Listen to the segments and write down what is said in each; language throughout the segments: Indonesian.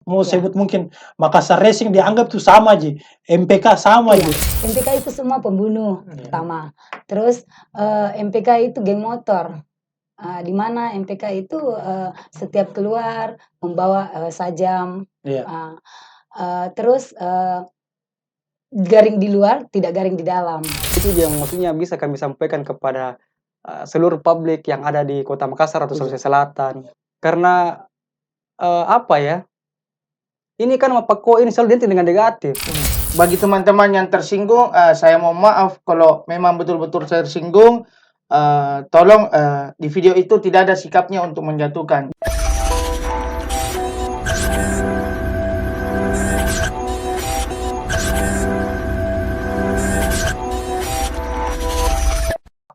mau sebut mungkin Makassar Racing dianggap tuh sama aja, MPK sama aja. MPK itu semua pembunuh pertama. Terus MPK itu geng motor. Di mana MPK itu setiap keluar membawa sajam. Terus garing di luar, tidak garing di dalam. Itu yang maksudnya bisa kami sampaikan kepada seluruh publik yang ada di Kota Makassar atau Sulawesi Selatan. Karena apa ya? Ini kan Mapako ini selalu identik dengan negatif. Bagi teman-teman yang tersinggung, saya mohon maaf kalau memang betul-betul tersinggung. Tolong di video itu tidak ada sikapnya untuk menjatuhkan.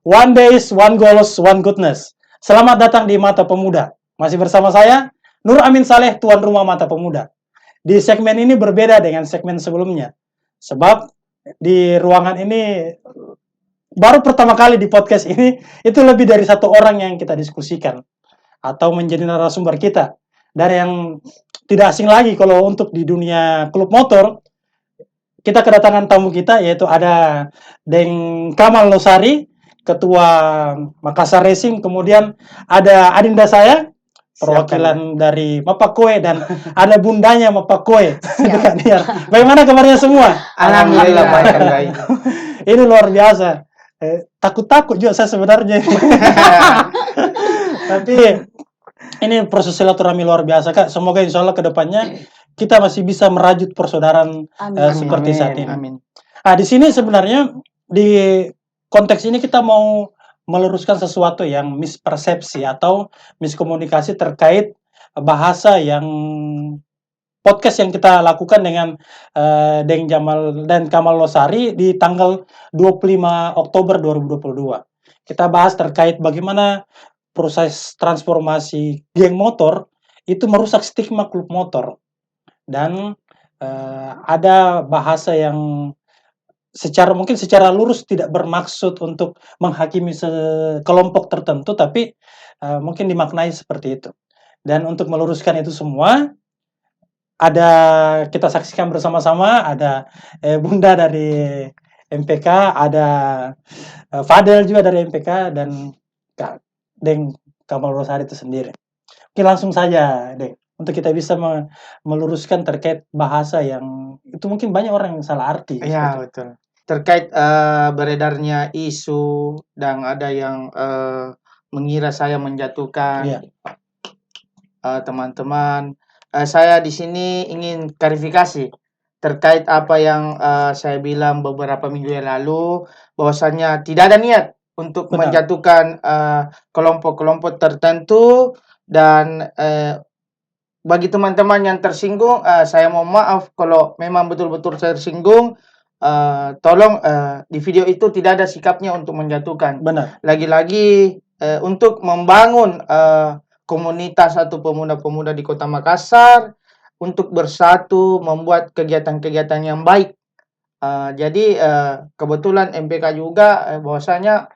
One days, one goals, one goodness. Selamat datang di Mata Pemuda. Masih bersama saya, Nur Amin Saleh, tuan rumah Mata Pemuda. Di segmen ini berbeda dengan segmen sebelumnya. Sebab di ruangan ini, baru pertama kali di podcast ini, itu lebih dari satu orang yang kita diskusikan. Atau menjadi narasumber kita. Dari yang tidak asing lagi kalau untuk di dunia klub motor, kita kedatangan tamu kita, yaitu ada Deng Kamal Losari, Ketua Makassar Racing, kemudian ada adinda saya, perwakilan dari Mapakkoe, dan ada bundanya Mapakkoe. Bagaimana kabarnya semua? Alhamdulillah baik. Ini luar biasa. Takut-takut juga saya sebenarnya. Tapi ini proses silaturahmi luar biasa, Kak. Semoga insya Allah ke depannya kita masih bisa merajut persaudaraan seperti saat ini. Amin. Nah, di sini sebenarnya di konteks ini kita mau meluruskan sesuatu yang mispersepsi atau miskomunikasi terkait bahasa yang podcast yang kita lakukan dengan Deng Jamal dan Kamal Losari di tanggal 25 Oktober 2022. Kita bahas terkait bagaimana proses transformasi geng motor itu merusak stigma klub motor. Dan ada bahasa yang mungkin secara lurus tidak bermaksud untuk menghakimi kelompok tertentu, tapi mungkin dimaknai seperti itu. Dan untuk meluruskan itu semua, kita saksikan bersama-sama, ada Bunda dari MPK, ada Fadel juga dari MPK, dan Kak Deng Kamal Losari itu sendiri. Oke, langsung saja, Deng, untuk kita bisa meluruskan terkait bahasa yang itu mungkin banyak orang yang salah arti. Iya, betul. Terkait beredarnya isu dan ada yang mengira saya menjatuhkan teman-teman. Saya di sini ingin klarifikasi terkait apa yang saya bilang beberapa minggu yang lalu, bahwasanya tidak ada niat untuk menjatuhkan kelompok-kelompok tertentu. Dan bagi teman-teman yang tersinggung, saya mohon maaf kalau memang betul-betul tersinggung. Tolong di video itu tidak ada sikapnya untuk menjatuhkan. Benar. Lagi-lagi untuk membangun komunitas atau pemuda-pemuda di Kota Makassar untuk bersatu membuat kegiatan-kegiatan yang baik. Jadi kebetulan MPK juga bahwasanya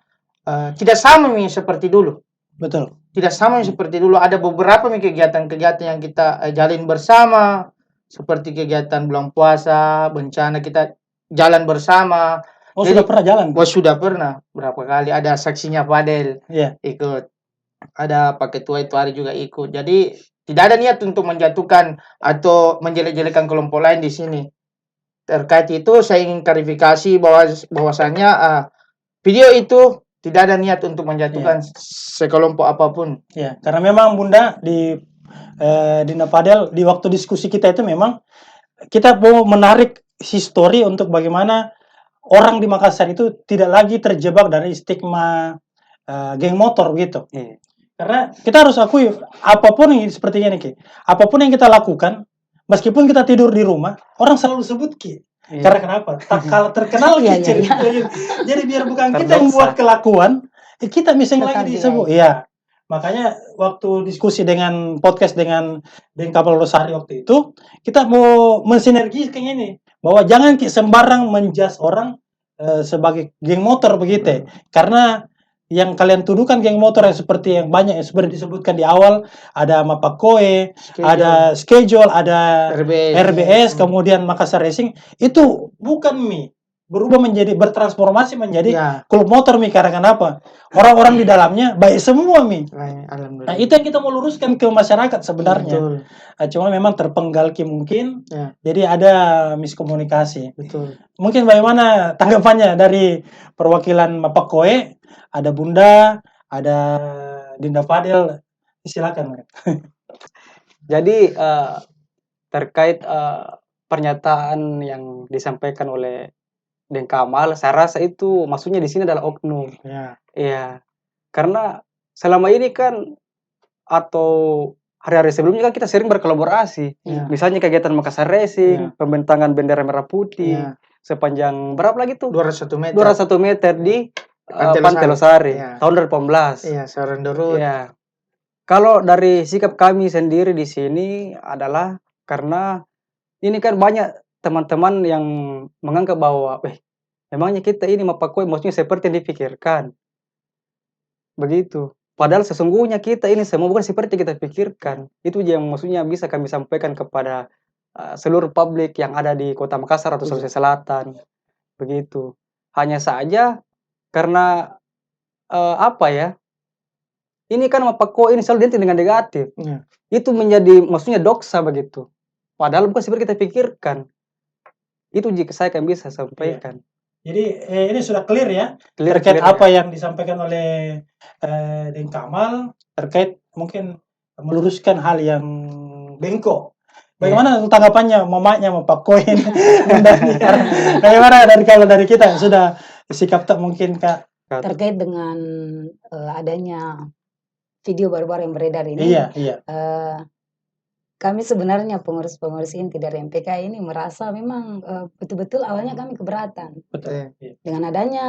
tidak sama seperti dulu. Betul. Tidak sama seperti dulu. Ada beberapa kegiatan-kegiatan yang kita jalin bersama, seperti kegiatan bulan puasa, bencana kita jalan bersama. Jadi, sudah pernah jalan? Sudah pernah berapa kali. Ada saksinya Fadel ikut. Ada Pak Ketua itu hari juga ikut. Jadi tidak ada niat untuk menjatuhkan atau menjelek-jelekan kelompok lain di sini. Terkait itu saya ingin klarifikasi bahwasanya video itu tidak ada niat untuk menjatuhkan sekelompok apapun. Ya, karena memang Bunda di Dina Fadel di waktu diskusi kita itu memang kita mau menarik histori untuk bagaimana orang di Makassar itu tidak lagi terjebak dari stigma geng motor gitu. Karena kita harus akui apapun yang seperti ini, Ki. Apapun yang kita lakukan, meskipun kita tidur di rumah, orang selalu sebut Ki. Karena kenapa? Tak kalah terkenal Ki. Jadi biar bukan kita yang buat kelakuan, kita misalnya lagi disebut. Iya. Makanya waktu diskusi dengan podcast dengan Deng Kamal Losari waktu itu, kita mau mensinergikan ini. Bahwa jangan sembarang menjudge orang sebagai geng motor begitu. Karena yang kalian tuduhkan geng motor yang seperti yang banyak yang seperti disebutkan di awal, ada Mapakoi, ada schedule, ada RBS, kemudian Makassar Racing, itu bukan berubah menjadi bertransformasi menjadi Ya, klub motor karena kenapa? Orang-orang di dalamnya baik semua Nah, alhamdulillah. itu yang kita mau luruskan ke masyarakat sebenarnya. Betul, Cuma memang terpenggal mungkin, ya, jadi ada miskomunikasi. betul. Mungkin bagaimana tanggapannya dari perwakilan Mapakoi? Ada Bunda, ada Dinda Fadel, silakan. Jadi terkait pernyataan yang disampaikan oleh Deng Kamal, saya rasa itu maksudnya di sini adalah oknum. Ya, Iya, karena selama ini kan atau hari-hari sebelumnya kan kita sering berkolaborasi. Ya. Misalnya kegiatan Makassar Racing, pembentangan bendera merah putih, Ya. sepanjang berapa lagi tuh? 201 meter. 201 meter di Pantai Pantai Losari. Losari Ya. tahun 2018. Iya, Saran Dorut. Iya. Kalau dari sikap kami sendiri di sini adalah karena ini kan banyak teman-teman yang menganggap bahwa, memangnya kita ini Mapakoi maksudnya seperti yang dipikirkan. Begitu. Padahal sesungguhnya kita ini semua bukan seperti kita pikirkan. Itu yang maksudnya bisa kami sampaikan kepada seluruh publik yang ada di Kota Makassar atau Sulawesi Selatan. Begitu. Hanya saja karena apa ya? Ini kan Mapakoi ini selalu identik dengan negatif. Ya. Itu menjadi maksudnya doksa begitu. Padahal bukan seperti kita pikirkan. Itu jika saya akan bisa sampaikan. Jadi ini sudah clear ya, Clear, terkait clear, apa yang disampaikan oleh Deng Kamal, terkait mungkin meluruskan hal yang bengkok. Bagaimana tanggapannya mamanya Mapakoi ini? Bagaimana dari kita yang sudah sikap tak mungkin Kak? Terkait dengan adanya video baru-baru yang beredar ini, Iya. kami sebenarnya pengurus-pengurus inti dari MPK ini merasa memang betul-betul awalnya kami keberatan Betul. dengan adanya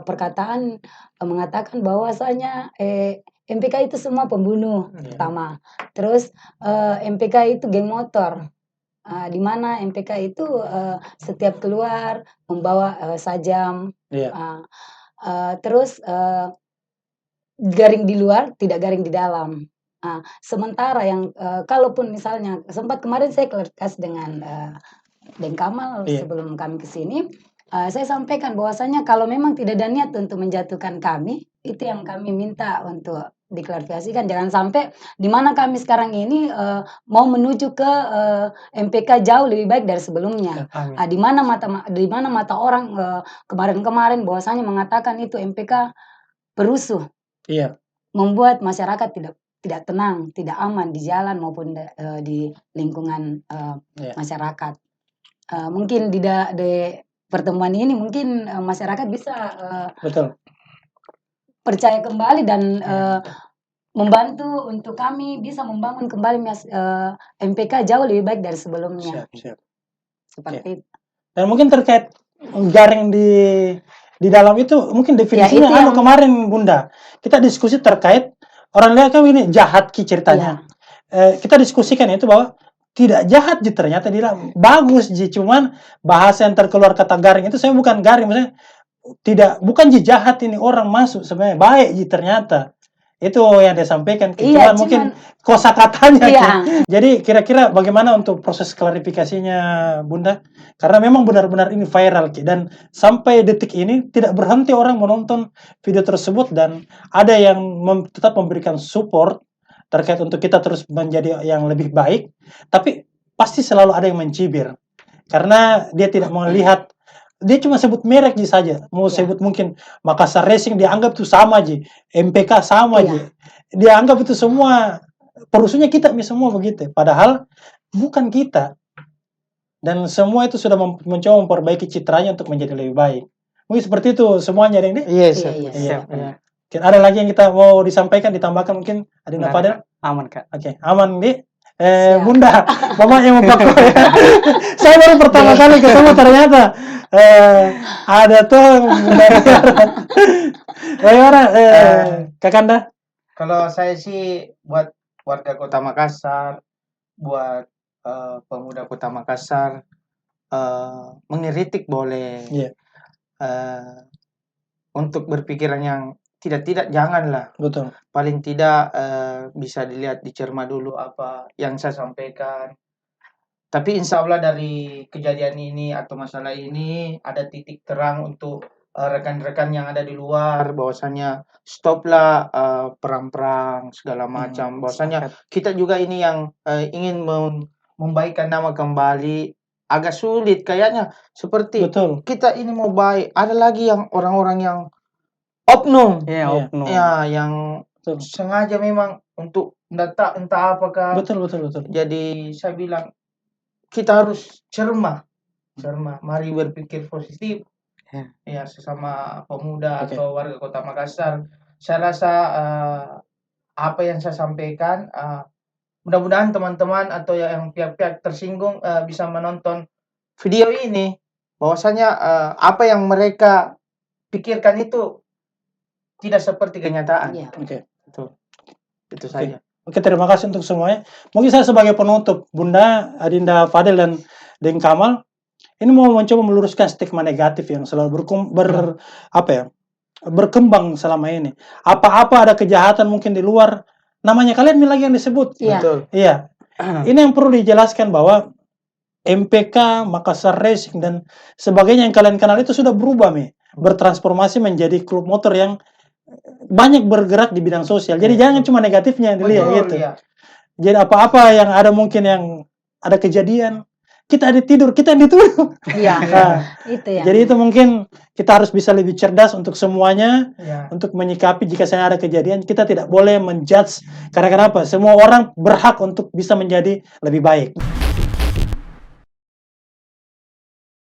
perkataan mengatakan bahwasanya MPK itu semua pembunuh pertama, terus MPK itu geng motor, di mana MPK itu setiap keluar membawa sajam, terus garing di luar tidak garing di dalam. Sementara yang kalaupun misalnya sempat kemarin saya klarifikasi dengan Deng Kamal sebelum kami ke sini, saya sampaikan bahwasanya kalau memang tidak ada niat untuk menjatuhkan kami, itu yang kami minta untuk diklarifikasikan. Jangan sampai di mana kami sekarang ini mau menuju ke MPK jauh lebih baik dari sebelumnya. Di mana mata orang kemarin-kemarin bahwasanya mengatakan itu MPK perusuh. Iya. Membuat masyarakat tidak tenang, tidak aman di jalan maupun di lingkungan masyarakat. Mungkin di pertemuan ini mungkin masyarakat bisa Betul. percaya kembali dan membantu untuk kami bisa membangun kembali MPK jauh lebih baik dari sebelumnya. Siap. Seperti itu. Dan mungkin terkait garing di dalam itu mungkin definisinya kemarin Bunda. Kita diskusi terkait orang lihat kan ini jahat ceritanya. Kita diskusikan itu bahwa tidak jahat ternyata dia bagus cuman bahasa yang terkeluar kata garing itu saya bukan garing, maksudnya bukan jahat ini orang masuk sebenarnya baik ternyata. Itu yang dia sampaikan, cuman mungkin kosakatanya. Jadi kira-kira bagaimana untuk proses klarifikasinya Bunda? Karena memang benar-benar ini viral dan sampai detik ini tidak berhenti orang menonton video tersebut dan ada yang tetap memberikan support terkait untuk kita terus menjadi yang lebih baik, tapi pasti selalu ada yang mencibir karena dia tidak melihat. Dia cuma sebut merek saja, mau sebut mungkin Makassar Racing dianggap itu sama MPK sama dia anggap itu semua perusuhnya kita semua begitu, padahal bukan kita. Dan semua itu sudah mencoba memperbaiki citranya untuk menjadi lebih baik. Mungkin seperti itu semuanya, Deng. Iya. Ada lagi yang kita mau disampaikan, ditambahkan mungkin ada yang apa? Aman, Kak. Oke, aman, Di. Bunda, mamanya Mapakoi. Saya baru pertama kali ketemu ternyata ada tuh bagaimana Kakanda? Kalau saya sih buat warga Kota Makassar, buat pemuda Kota Makassar, mengkritik boleh, untuk berpikiran yang tidak janganlah. Betul. Paling tidak bisa dilihat, dicerma dulu apa yang saya sampaikan. Tapi insya Allah dari kejadian ini atau masalah ini ada titik terang untuk rekan-rekan yang ada di luar, bahwasanya stoplah perang-perang segala macam. Bahwasanya kita juga ini yang ingin membaikkan nama kembali. Agak sulit kayaknya, seperti Betul. kita ini mau baik, ada lagi yang orang-orang yang oknum. Iya, Iya. oknum. Ya, yang Betul. sengaja memang untuk entah apakah. Betul. Jadi saya bilang kita harus cermat. Mari berpikir positif. Ya, sesama pemuda Oke. atau warga Kota Makassar. Saya rasa apa yang saya sampaikan, mudah-mudahan teman-teman atau yang pihak-pihak tersinggung bisa menonton video ini, bahwasanya apa yang mereka pikirkan itu tidak seperti kenyataan. Iya. Oke. Itu saja. Oke, terima kasih untuk semuanya. Mungkin saya sebagai penutup, Bunda, Adinda Fadel dan Deng Kamal, ini mau mencoba meluruskan stigma negatif yang selalu berkembang selama ini. Apa-apa ada kejahatan mungkin di luar, namanya kalian lagi yang disebut. Iya. Betul. Iya. Ini yang perlu dijelaskan bahwa MPK, Makassar Racing dan sebagainya yang kalian kenal itu sudah berubah, bertransformasi menjadi klub motor yang banyak bergerak di bidang sosial. Jadi jangan cuma negatifnya yang dilihat gitu. Iya. Jadi apa-apa yang ada mungkin yang ada kejadian, kita ada tidur, kita yang dituduh. Iya. Nah, Itu ya. jadi itu mungkin kita harus bisa lebih cerdas untuk semuanya, Ya. untuk menyikapi jika saya ada kejadian, kita tidak boleh menjudge. Karena kenapa? Semua orang berhak untuk bisa menjadi lebih baik.